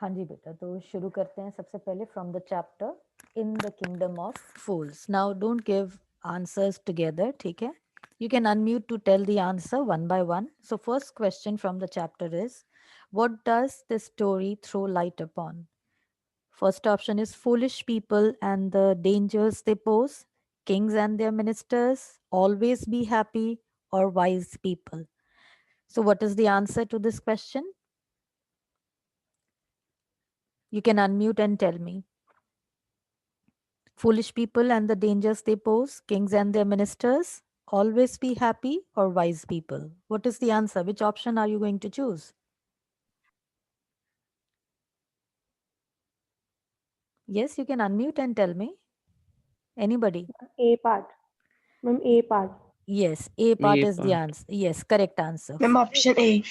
हाँ जी बेटा, तो शुरू करते हैं सबसे पहले from the chapter in the kingdom of fools. Now don't give answers together, ठीक है? You can unmute to tell the answer one by one. So first question from the chapter is, what does this story throw light upon? First option is foolish people and the dangers they pose, kings and their ministers, always be happy, or wise people. So what is the answer to this question? You can unmute and tell me. Foolish people and the dangers they pose, kings and their ministers, always be happy, or wise people. What is the answer? Which option are you going to choose? Yes, you can unmute and tell me. Anybody? A part. Ma'am, A part. Yes, A part A is the part. answer. Yes, correct answer. Ma'am, option A.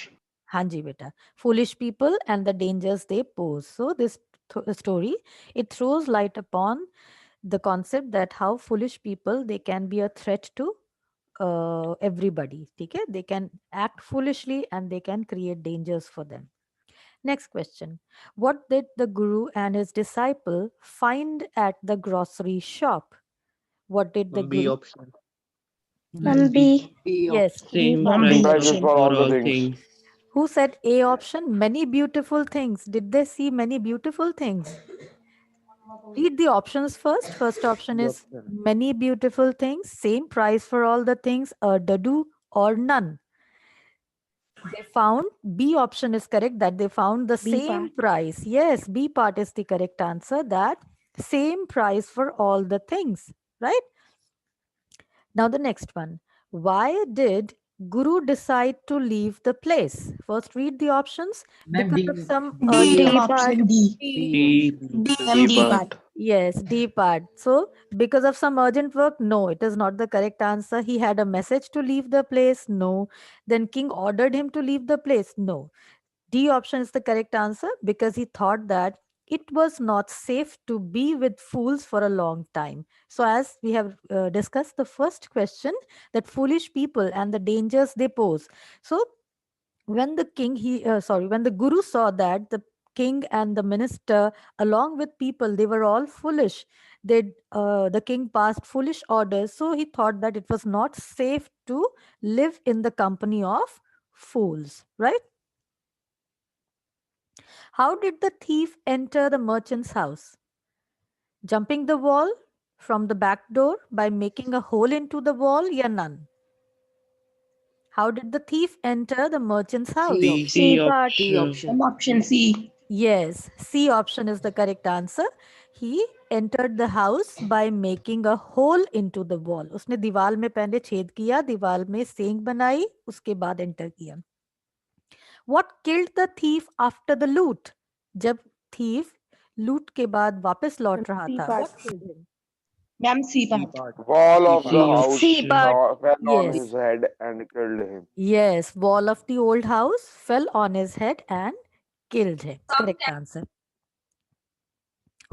Hanji beta. Foolish people and the dangers they pose. So this story, it throws light upon the concept that how foolish people, they can be a threat to everybody. Okay? They can act foolishly and they can create dangers for them. Next question. What did the guru and his disciple find at the grocery shop? What did the B guru? option. Ma'am, B. Yes. Same Ma'am, price B Prices option. for all the all things. things. Who said A option? Many beautiful things. Did they see many beautiful things? Read the options first. First option B is option. many beautiful things, same price for all the things, a dadu, or none. They found B option is correct, that they found the B same part. price. Yes, B part is the correct answer, that same price for all the things, right? Now the next one. Why did Guru decide to leave the place? First read the options. Because of some D. urgent. Ma'am, option D. D. Ma'am, D part. Yes, D part. So, because of some urgent work, no, it is not the correct answer. He had a message to leave the place, no. Then king ordered him to leave the place, no. D option is the correct answer because he thought that it was not safe to be with fools for a long time. So, as we have discussed the first question, that foolish people and the dangers they pose. So, when the king when the guru saw that the king and the minister along with people, they were all foolish, the king passed foolish orders, so he thought that it was not safe to live in the company of fools, right? How did the thief enter the merchant's house? Jumping the wall from the back door by making a hole into the wall? Yeah, none. How did the thief enter the merchant's house? C C part. option. Ma'am, option C. Yes, C option is the correct answer. He entered the house by making a hole into the wall. उसने दीवार में पहले छेद किया, दीवार में सेंक बनाई, उसके बाद एंटर किया. What killed the thief after the loot? जब thief loot के बाद वापस लौट रहा C था, part. what killed him? Ma'am, C C part. part. Wall of C the house C part. fell on Yes. his head and killed him. Yes, wall of the old house fell on his head and killed him. Correct answer.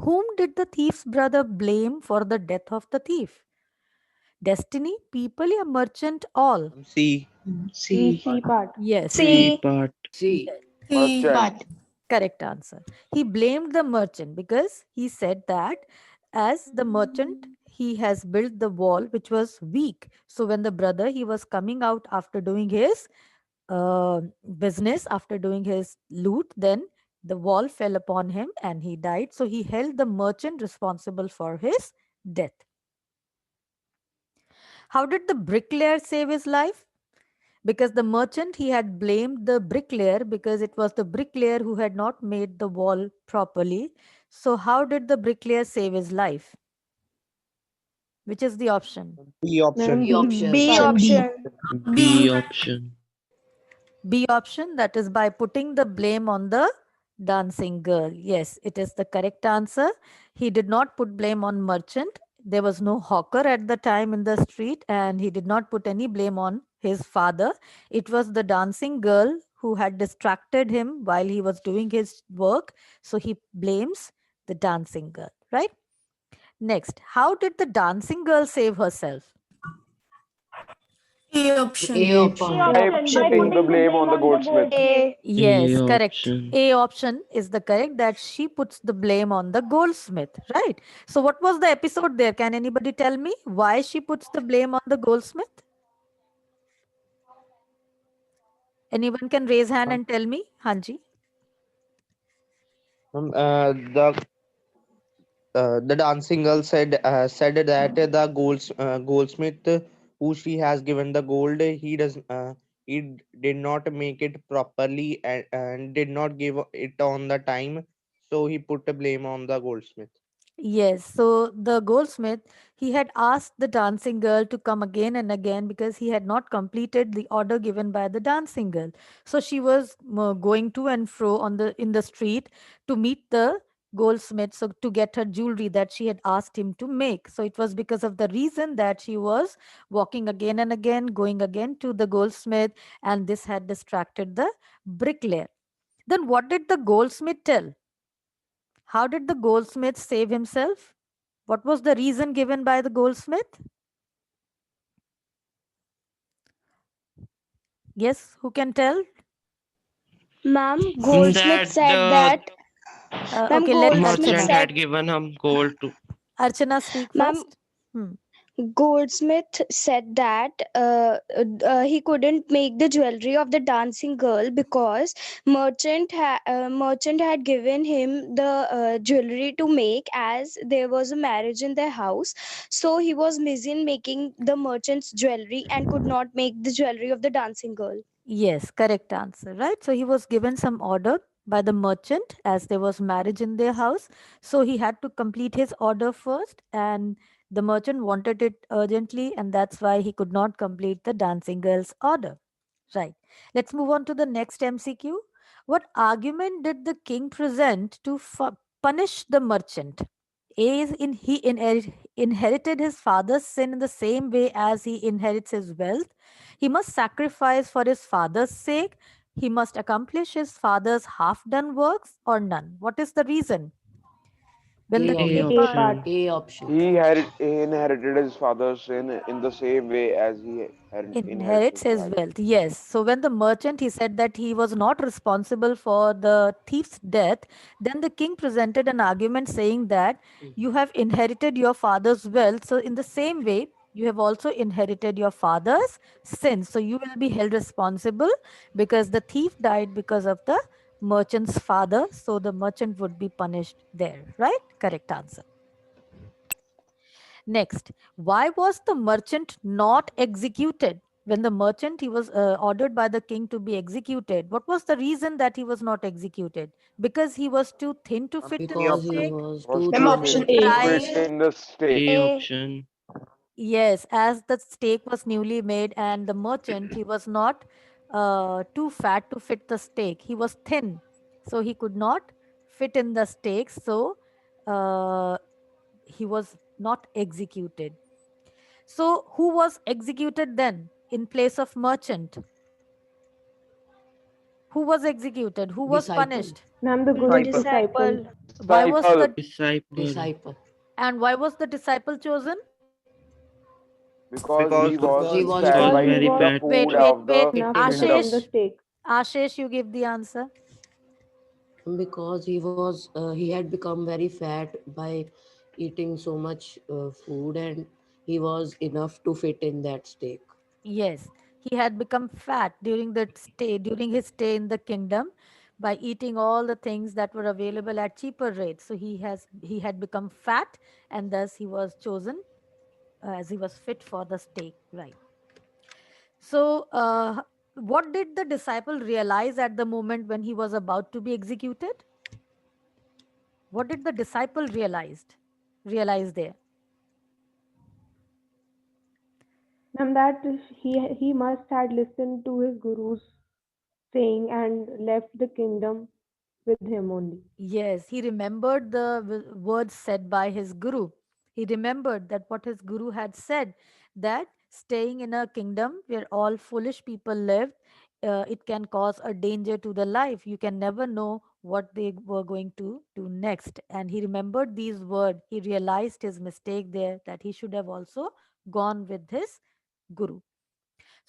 Whom did the thief's brother blame for the death of the thief? Destiny, people, or merchant, all? C. C. C part. Yes. C C. part. C Merchant. part. Correct answer. He blamed the merchant because he said that as the merchant, he has built the wall which was weak. So when the brother, he was coming out after doing his business, after doing his loot, then the wall fell upon him and he died. So he held the merchant responsible for his death. How did the bricklayer save his life? Because the merchant, he had blamed the bricklayer because it was the bricklayer who had not made the wall properly. So how did the bricklayer save his life? Which is the option? B Ma'am, option. B Option part. B. B option. B option, that is by putting the blame on the dancing girl. Yes, it is the correct answer. He did not put blame on merchant. There was no hawker at the time in the street and he did not put any blame on his father. It was the dancing girl who had distracted him while he was doing his work. So he blames the dancing girl, right? Next, how did the dancing girl save herself? option. A A option. option By by putting the blame on the goldsmith. A. Yes, A correct. option. A option is the correct, that she puts the blame on the goldsmith, right? So what was the episode there? Can anybody tell me why she puts the blame on the goldsmith? Anyone can raise hand and tell me? Hanji. Um, uh, the the dancing girl said that the goldsmith who she has given the gold, he did not make it properly, and did not give it on the time, so he put the blame on the goldsmith. Yes, so the goldsmith, he had asked the dancing girl to come again and again because he had not completed the order given by the dancing girl. So she was going to and fro on the in the street to meet the goldsmith, so to get her jewelry that she had asked him to make. So it was because of the reason that she was walking again and again, going again to the goldsmith, and this had distracted the bricklayer. Then what did the goldsmith tell? How did the goldsmith save himself? What was the reason given by the goldsmith? Yes, who can tell? Ma'am, Goldsmith That said the that. Ma'am, Okay, let Goldsmith merchant Archana. said. had given him gold to. Archana speak Ma'am, first. Hmm. Goldsmith said that he couldn't make the jewelry of the dancing girl because merchant had given him the jewelry to make, as there was a marriage in their house. So he was busy in making the merchant's jewelry and could not make the jewelry of the dancing girl. Yes, correct answer, right? So he was given some order by the merchant as there was marriage in their house. So he had to complete his order first, and the merchant wanted it urgently, and that's why he could not complete the dancing girl's order. Right. Let's move on to the next MCQ. What argument did the king present to punish the merchant? A is inherited his father's sin in the same way as he inherits his wealth. He must sacrifice for his father's sake. He must accomplish his father's half done works, or none. What is the reason? When the A A king option. part. option. A option. He inherited his father's sin in the same way as he inherits inherits his his wealth. wealth, yes. So when the merchant, he said that he was not responsible for the thief's death, then the king presented an argument saying that you have inherited your father's wealth, so in the same way you have also inherited your father's sin, so you will be held responsible because the thief died because of the merchant's father, so the merchant would be punished there, right? Correct answer. Next, why was the merchant not executed? When the merchant, he was ordered by the king to be executed, what was the reason that he was not executed? Because he was too thin to fit in He the Because he stake? was was too Ma'am, too thin option thin to to A. fit in fit Trying, the. in the stake. A A. option. yes, as the steak was newly made and the merchant, he was not too fat to fit the steak. He was thin, so he could not fit in the steak. So uh, he was not executed. So who was executed then in place of merchant? Who was executed? Who was Disciple. punished? Ma'am, the Disciple. good disciple. Why was Disciple. the Disciple. Disciple. and why was the disciple chosen? Because he Because Because was he he was fat was Because by he very eating was the fat. Wait, food wait, of wait. the enough to fit kingdom. in the Ashish, stake. Ashish, you give the answer. because he had become very fat by eating so much food, and he was enough to fit in that steak. Yes, he had become fat during his stay in the kingdom by eating all the things that were available at cheaper rates. So he had become fat, and thus he was chosen as he was fit for the stake. Right. So, what did the disciple realize at the moment when he was about to be executed? What did the disciple realize there? Ma'am, that he must had listened to his guru's saying and left the kingdom with him only. Yes, he remembered the words said by his guru. He remembered that what his guru had said, that staying in a kingdom where all foolish people lived, it can cause a danger to the life. You can never know what they were going to do next. And he remembered these words. He realized his mistake there, that he should have also gone with his guru.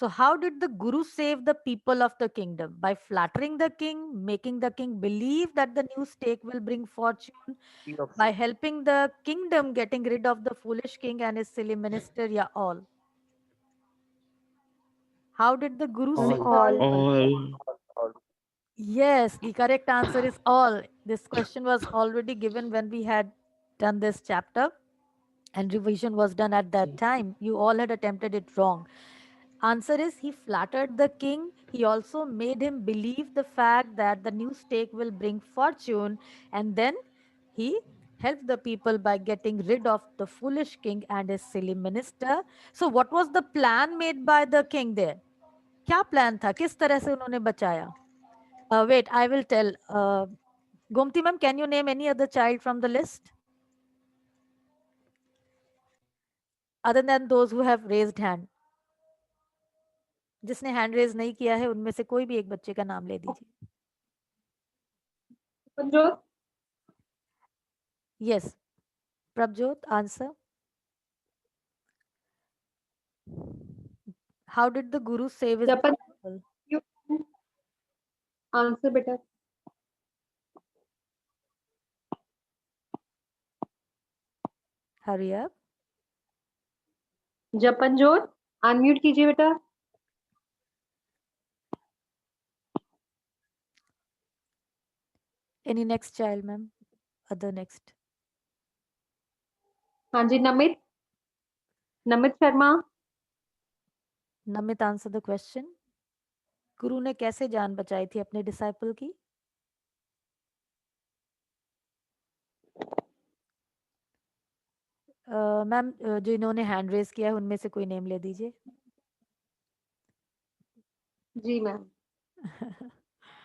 So how did the guru save the people of the kingdom? By flattering the king, making the king believe that the new stake will bring fortune, D by option. helping the kingdom getting rid of the foolish king and his silly minister, yeah, all. How did the guru save All. the All. people? All. All. Yes, the correct answer is all. This question was already given when we had done this chapter, and revision was done at that time. You all had attempted it wrong. Answer is he flattered the king. He also made him believe the fact that the new stake will bring fortune, and then he helped the people by getting rid of the foolish king and his silly minister. So what was the plan made by the king there? क्या plan था, किस तरह से उन्होंने बचाया? Wait, I will tell. Gomti ma'am, can you name any other child from the list other than those who have raised hand? जिसने hand raise नहीं किया है उनमें से कोई भी एक बच्चे का नाम ले दीजिए. Yes, Prabjot, answer. How did the guru save his Japan, disciple? you answer better. Hurry up. Japanjot unmute कीजिए बेटा. Any next child, ma'am? Other next. हाँ जी Namit. Namit Sharma. Namit, answer the question. गुरु ने कैसे जान बचाई थी अपने डिसाइपल की? मैम, जो इन्होंने हैंड रेज किया है उनमें से कोई नेम ले दीजिए. जी ma'am.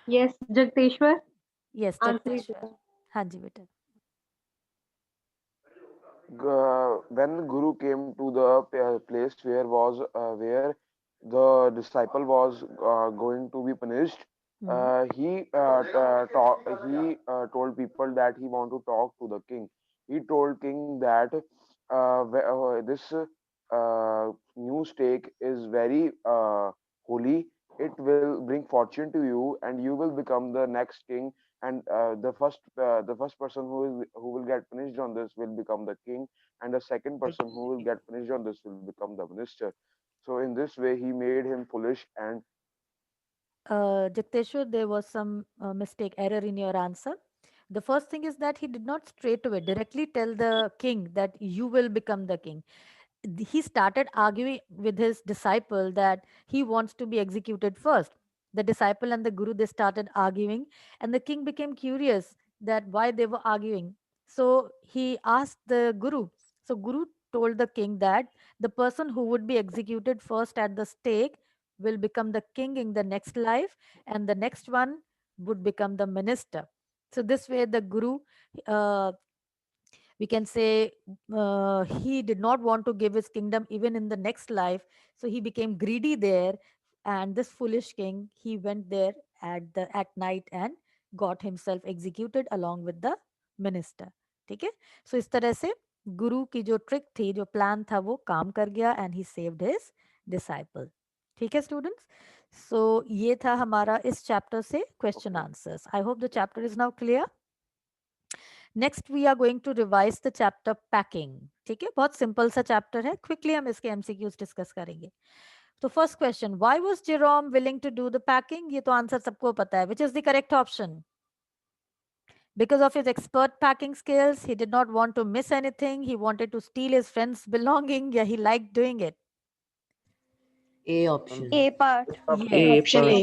Yes Jagteshwar. Yes, answer Jagteshwar. हाँ जी बेटा. When Guru came to the place where the disciple was going to be punished, he told people that he want to talk to the king. He told king that this new stake is very holy. It will bring fortune to you, and you will become the next king. And the first person who will get punished on this will become the king, and the second person who will get punished on this will become the minister. So in this way, he made him foolish and Jakteshwar, there was some mistake, error in your answer. The first thing is that he did not straight away directly tell the king that you will become the king. He started arguing with his disciple that he wants to be executed first. The disciple and the guru, they started arguing, and the king became curious that why they were arguing. So he asked the guru. So guru told the king that the person who would be executed first at the stake will become the king in the next life, and the next one would become the minister. So this way the guru, uh, we can say, he did not want to give his kingdom even in the next life, so he became greedy there, and this foolish king, he went there at night and got himself executed along with the minister. ठीक है? So इस तरह से गुरु की जो trick थी, जो plan था, वो काम कर गया, and he saved his disciple. ठीक है स्टूडेंट्स? So ये था हमारा इस चैप्टर से question answers. I hope the chapter is now clear. Next we are going to revise the chapter packing. ठीक है, बहुत सिंपल सा चैप्टर है. क्विकली हम इसके एमसीक्यूज डिस्कस करेंगे. तो first question, why was Jerome willing to do the packing? ये तो आंसर सबको पता है. Which is the correct option? Because of his expert packing skills, he did not want to miss anything. He wanted to steal his friend's belonging. Yeah, he liked doing it. A option. A part. Yes. Option A.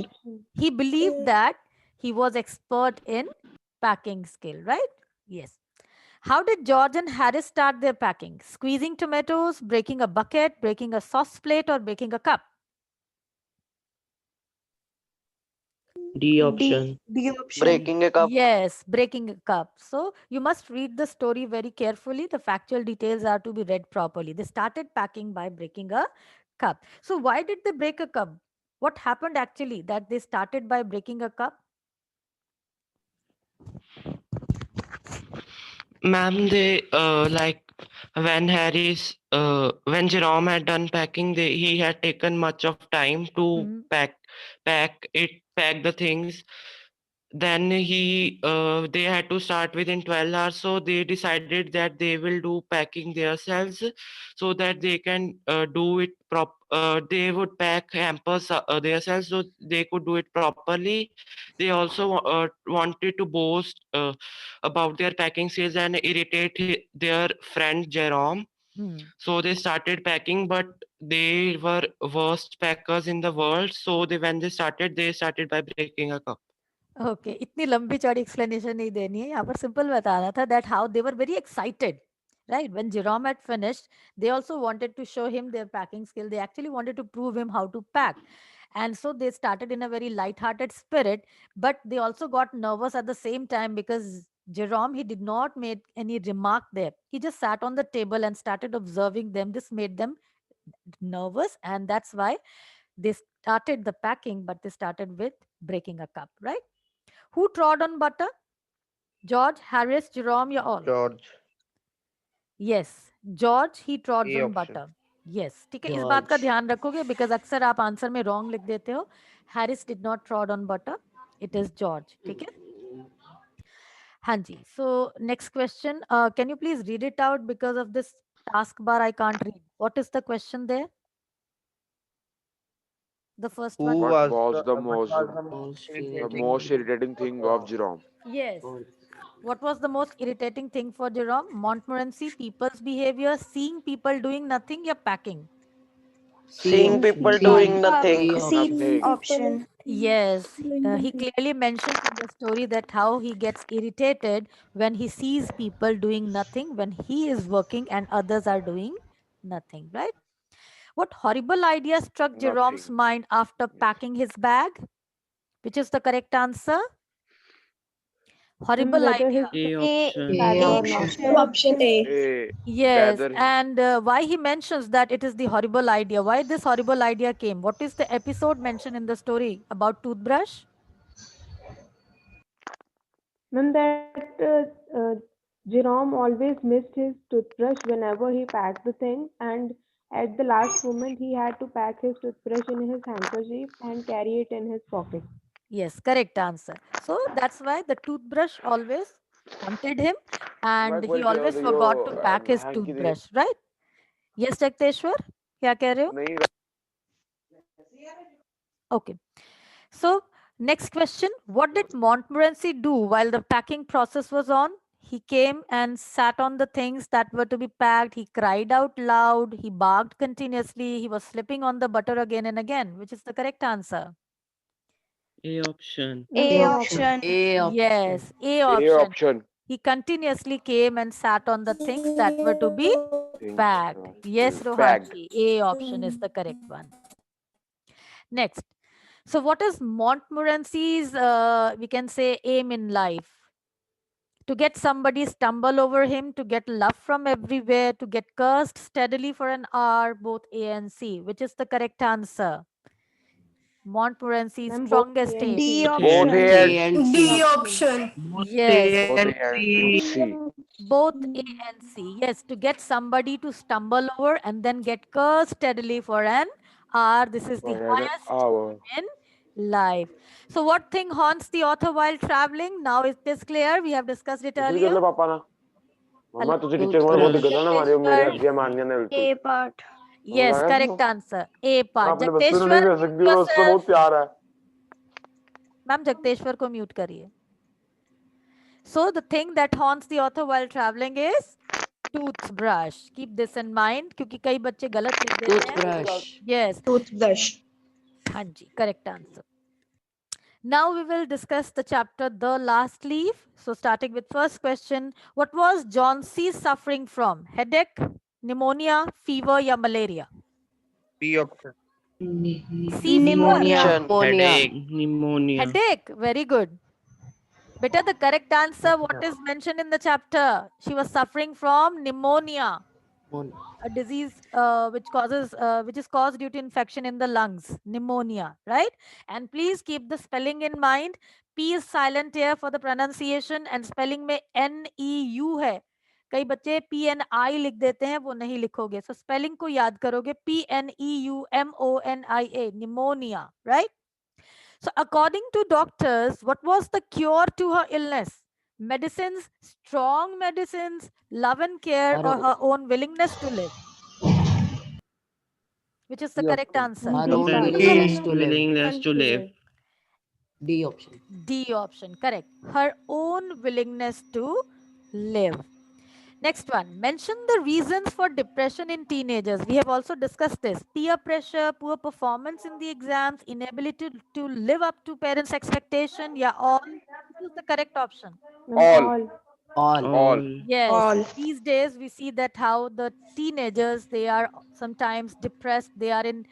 He believed that he was expert in packing skill, right? Yes. How did George and Harris start their packing? Squeezing tomatoes, breaking a bucket, breaking a sauce plate, or breaking a cup? D option. D option. Breaking a cup. Yes, breaking a cup. So you must read the story very carefully. The factual details are to be read properly. They started packing by breaking a cup. So why did they break a cup? What happened actually that they started by breaking a cup? Ma'am, they like when Jerome had done packing, he had taken much of time to Mhm. pack the things. Then they had to start within 12 hours, so they decided that they will do packing themselves, so that they can do it they would pack hampers themselves, so they could do it properly. They also wanted to boast about their packing skills and irritate their friend Jerome. Hmm. So they started packing, but they were worst packers in the world. So when they started by breaking a cup. Okay, इतनी लंबी चौड़ी explanation नहीं देनी है, यहाँ पर simple बताना था that how they were very excited, right? When Jerome had finished, they also wanted to show him their packing skill. They actually wanted to prove him how to pack. And so they started in a very light-hearted spirit, but they also got nervous at the same time because Jerome, he did not make any remark there. He just sat on the table and started observing them. This made them nervous, and that's why they started the packing, but they started with breaking a cup, right? Who trod on butter? George, Harris, Jerome, या all? George. Yes, George, he trod A on option. butter. Yes, ठीक है, इस बात का George. ध्यान रखोगे because अक्सर आप आंसर में wrong लिख देते हो. Harris did not trod on butter. It is George. ठीक है? हाँ जी. So next question. Can you please read it out because of this taskbar I can't read. What is the question there? The first Who one. What was was the what most was the Most irritating most irritating thing of Jerome? Yes. What was the most irritating thing for Jerome? Montmorency, people's behavior, seeing people doing nothing, या packing? seeing people doing nothing? C Nothing. option. Yes, he clearly mentions in the story that how he gets irritated when he sees people doing nothing, when he is working and others are doing nothing, right? What horrible idea struck Jerome's Nothing. mind after Yes. packing his bag? Which is the correct answer? Horrible Whether idea. his A A option. bag A or not. option A. Yes, Whether and why he mentions that it is the horrible idea? Why this horrible idea came? What is the episode mentioned in the story about toothbrush? Ma'am, that Jerome always missed his toothbrush whenever he packed the thing, and at the last moment, he had to pack his toothbrush in his handkerchief and carry it in his pocket. Yes, correct answer. So that's why the toothbrush always haunted him मैं and he quality always तो यो forgot to pack his hanky they toothbrush, right? Yes, Jakteshwar? क्या कह रहे हो? नहीं Okay. So next question. What did Montmorency do while the packing process was on? He came and sat on the things that were to be packed. He cried out loud. He barked continuously. He was slipping on the butter again and again, which is the correct answer. A option. A A option. A option. Yes, A A option. option. He continuously came and sat on the things that were to be Things packed. Yes, packed. Rohanji, A option is the correct one. Next. So what is Montmorency's, we can say, aim in life? To get somebody stumble over him, to get love from everywhere, to get cursed steadily for an hour, both A and C. Which is the correct answer? Montmorency's Ma'am, both strongest A and aim. D Both Both option. A A and and C. C. option. Yes, Both A and C. both A and C. Yes, to get somebody to stumble over and then get cursed steadily for an hour. This is the For an highest hour. in life. So, what thing haunts the author while traveling? Now it is clear. We have discussed it उसी कर earlier. ले पापा ना मम्मा तुझे teacher Toothbrush. मोड़ बहुत दिक्कत है ना हमारे मेरे Jakteshwar. अगे मानिए ना बिल्कुल A part. Yes, बताया correct तुमको answer. A part. अपने बच्चे को नहीं Jakteshwar, भेज mute सकती वो उससे yourself. बहुत प्यार है Ma'am, Jakteshwar को mute करिए. So, the thing that haunts the author while traveling is toothbrush. Keep this in mind क्योंकि कई बच्चे गलत लिख देते हैं. Toothbrush. Yes. Toothbrush. हाँ जी, correct answer. Now we will discuss the chapter The Last Leaf. So starting with first question, what was John C suffering from? Headache, pneumonia, fever या malaria? B option. C fever. Pneumonia. Headache. Pneumonia. Headache, very good. Beta, the correct answer, what is mentioned in the chapter? She was suffering from pneumonia, a disease which is caused due to infection in the lungs, pneumonia, right? And please keep the spelling in mind. P is silent here for the pronunciation and spelling में NEU है. कई बच्चे PNI लिख देते हैं, वो नहीं लिखोगे। सो स्पेलिंग को याद करोगे, PNEUMONIA, pneumonia, right? So according to doctors, what was the cure to her illness? Medicines, strong medicines, love and care, or her own willingness to live? Which is the D correct option. answer? Our D own part. willingness to live. Willingness to live. D option. D option, correct. Her own willingness to live. Next one, mention the reasons for depression in teenagers. We have also discussed this. Peer pressure, poor performance in the exams, inability to live up to parents' expectation. Yeah, all. This is the correct option. All. All. All. Yes, All. these days we see that how the teenagers, they are sometimes depressed, they are in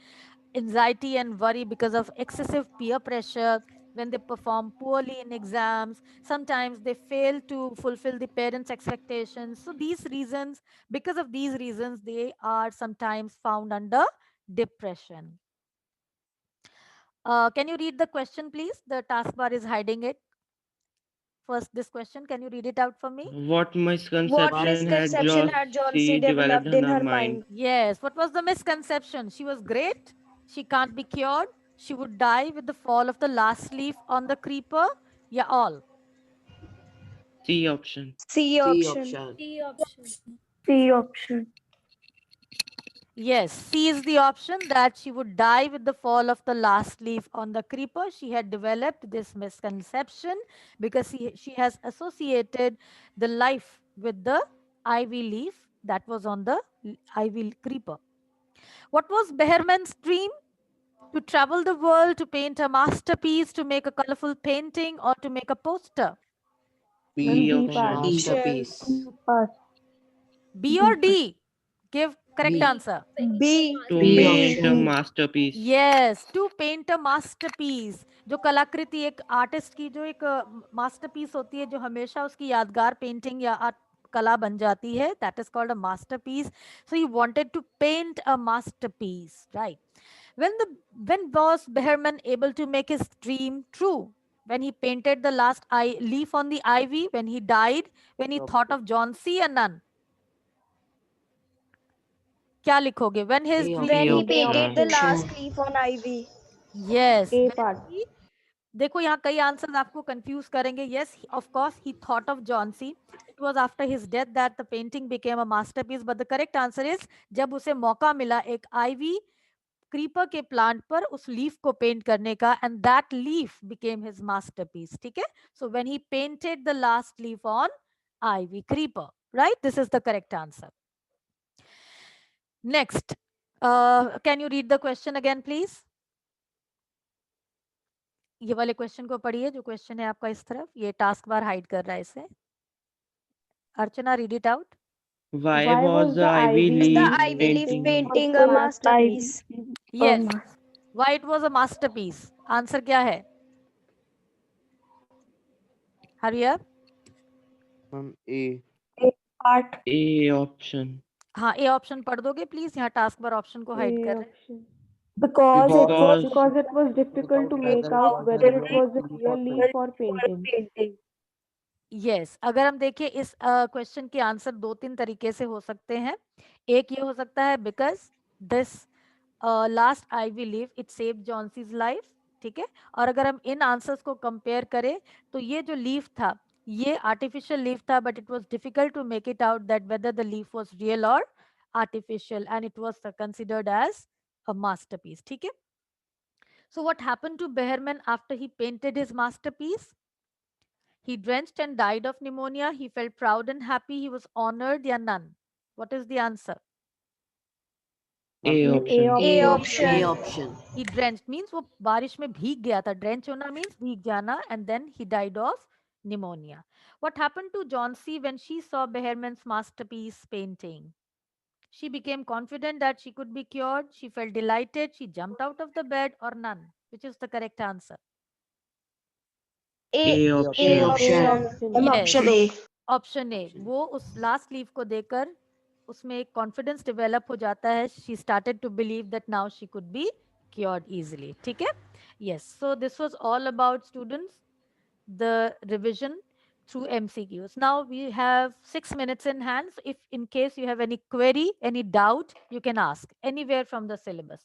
anxiety and worry because of excessive peer pressure. When they perform poorly in exams, sometimes they fail to fulfill the parents' expectations. So these reasons, because of these reasons, they are sometimes found under depression. Can you read the question, please? The taskbar is hiding it. First, this question, can you read it out for me? What What misconception had misconception had Josie Johnsy developed developed in in her her mind? mind? Yes. What was the misconception? She was great. She can't be cured. She would die with the fall of the last leaf on the creeper. Yeah, all. C option. C C option. option. C option. Yes, C is the option that she would die with the fall of the last leaf on the creeper. She had developed this misconception because she has associated the life with the ivy leaf that was on the ivy creeper. What was Behrman's dream? To travel the world, to paint a masterpiece, to make a colorful painting, or to make a poster? And B B option. part. Masterpiece. B or D? Give correct B. answer. B. To B paint a option. masterpiece. Yes, to paint a masterpiece. जो कलाकृति एक artist की जो एक masterpiece होती है, जो हमेशा उसकी यादगार पेंटिंग या कला बन जाती है, that is called a masterpiece. So he wanted to paint a masterpiece, right? When was Behrman able to make his dream true? When he painted the last leaf on the ivy, when he died, when he thought of John C. and none. क्या लिखोगे? When his A dream. When he option. painted the last leaf on ivy. Yes. A when part. he- देखो यहाँ कई answers आपको confuse करेंगे. Yes, of course, he thought of John C. It was after his death that the painting became a masterpiece. But the correct answer is जब उसे मौका मिला एक ivy creeper के प्लांट पर उस लीफ को पेंट करने का, and that leaf became his masterpiece. ठीक है? So when he painted the last leaf on ivy creeper, right? This is the correct answer. Next, can you read the question again, please? ये वाले question को पढ़िए, जो question है आपका इस तरफ, ये टास्क बार हाइड कर रहा है इसे. Archana, read it out. Why was the ivy The leaf ivy leaf painting? painting a masterpiece. Yes. Why it was a masterpiece? Answer क्या है? Hurry up. A. A option. हाँ, ए ऑप्शन पढ़ दोगे please? यहाँ टास्क बार ऑप्शन को hide A कर रहे हैं. option. Because Because it was difficult to make out whether it was a real leaf or painting. Yes, अगर हम देखिए इस क्वेश्चन के आंसर दो तीन तरीके से हो सकते हैं. एक ये हो सकता है because this last ivy leaf it save Johnsy's life. ठीक है? और अगर हम इन आंसर्स को कंपेयर करें तो ये जो लीफ था ये आर्टिफिशियल लीफ था, but it was difficult to make it out that whether the leaf was real और artificial, and it was considered as a masterpiece. ठीक है? So what happened to Behrman after he painted his masterpiece? He drenched and died of pneumonia. He felt proud and happy. He was honored. Yeah, none. What is the answer? A option. A A option. option. He drenched means वो बारिश में भीग गया था. Drench होना means भीग जाना, and then he died of pneumonia. What happened to John C. when she saw Behrman's masterpiece painting? She became confident that she could be cured. She felt delighted. She jumped out of the bed, or none. Which is the correct answer? A. A A option. option. Yes. Option A. Option A. वो उस last leaf को देखकर उसमें एक confidence develop हो जाता है. She started to believe that now she could be cured easily. ठीक है? Yes. So this was all about students the revision through MCQs. Now we have 6 minutes in hand. So if in case you have any query, any doubt, you can ask anywhere from the syllabus.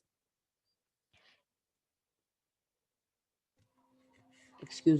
Excuse